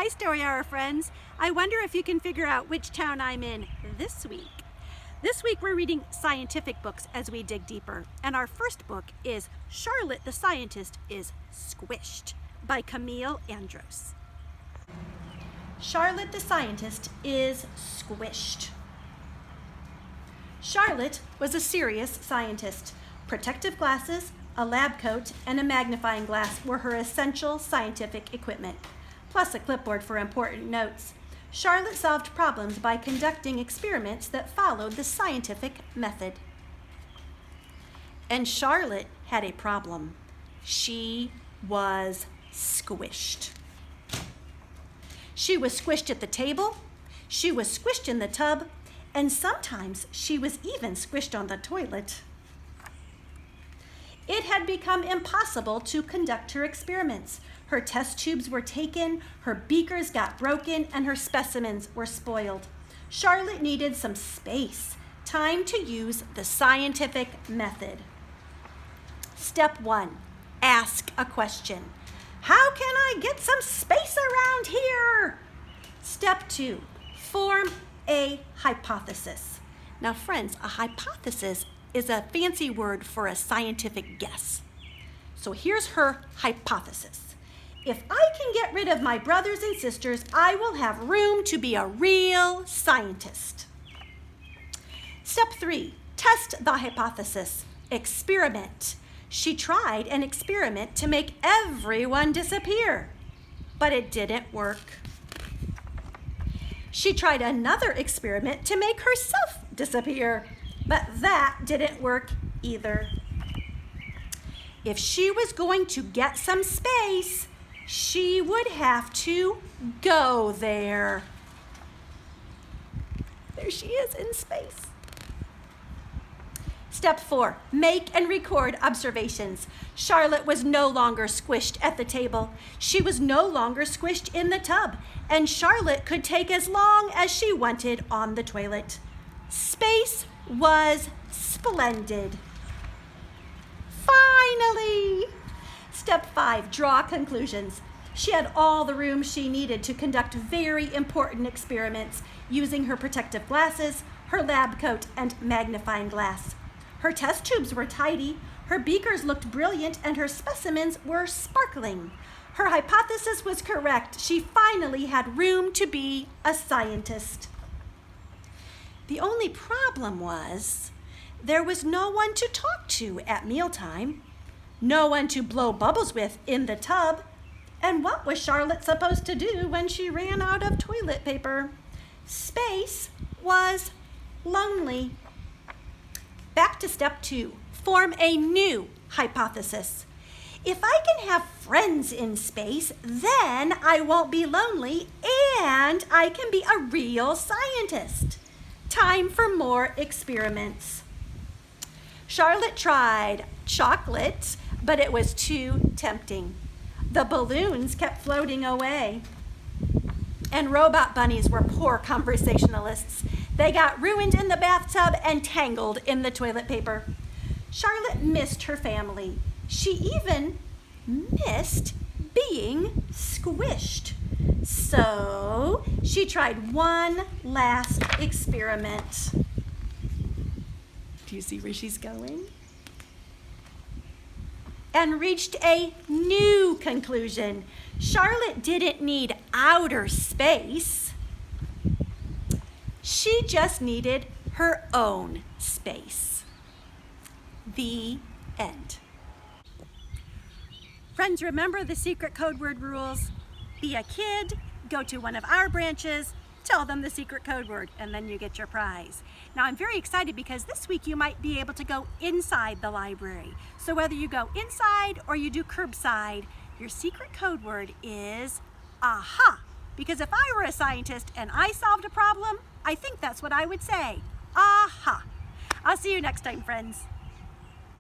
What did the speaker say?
Hi, Story Hour friends. I wonder if you can figure out which town I'm in this week. This week we're reading scientific books as we dig deeper, and our first book is Charlotte the Scientist is Squished by Camille Andros. Charlotte the Scientist is Squished. Charlotte was a serious scientist. Protective glasses, a lab coat, and a magnifying glass were her essential scientific equipment, plus a clipboard for important notes. Charlotte solved problems by conducting experiments that followed the scientific method. And Charlotte had a problem. She was squished. She was squished at the table, she was squished in the tub, and sometimes she was even squished on the toilet. It had become impossible to conduct her experiments. Her test tubes were taken, her beakers got broken, and her specimens were spoiled. Charlotte needed some space, time to use the scientific method. Step 1, ask a question. How can I get some space around here? Step 2, form a hypothesis. Now friends, a hypothesis is a fancy word for a scientific guess. So here's her hypothesis. If I can get rid of my brothers and sisters, I will have room to be a real scientist. Step 3, test the hypothesis. Experiment. She tried an experiment to make everyone disappear, but it didn't work. She tried another experiment to make herself disappear, but that didn't work either. If she was going to get some space, she would have to go there. There she is in space. Step 4, make and record observations. Charlotte was no longer squished at the table. She was no longer squished in the tub, and Charlotte could take as long as she wanted on the toilet. Space was splendid. Finally! Step 5, draw conclusions. She had all the room she needed to conduct very important experiments using her protective glasses, her lab coat, and magnifying glass. Her test tubes were tidy, her beakers looked brilliant, and her specimens were sparkling. Her hypothesis was correct. She finally had room to be a scientist. The only problem was there was no one to talk to at mealtime, no one to blow bubbles with in the tub, and what was Charlotte supposed to do when she ran out of toilet paper? Space was lonely. Back to step 2, form a new hypothesis. If I can have friends in space, then I won't be lonely and I can be a real scientist. Time for more experiments. Charlotte tried chocolate, but it was too tempting. The balloons kept floating away. And robot bunnies were poor conversationalists. They got ruined in the bathtub and tangled in the toilet paper. Charlotte missed her family. She even missed being squished. So she tried one last experiment. Do you see where she's going? And reached a new conclusion. Charlotte didn't need outer space. She just needed her own space. The end. Friends, remember the secret code word rules. Be a kid, go to one of our branches, tell them the secret code word, and then you get your prize. Now I'm very excited because this week you might be able to go inside the library. So whether you go inside or you do curbside, your secret code word is aha. Because if I were a scientist and I solved a problem, I think that's what I would say. Aha. I'll see you next time, friends.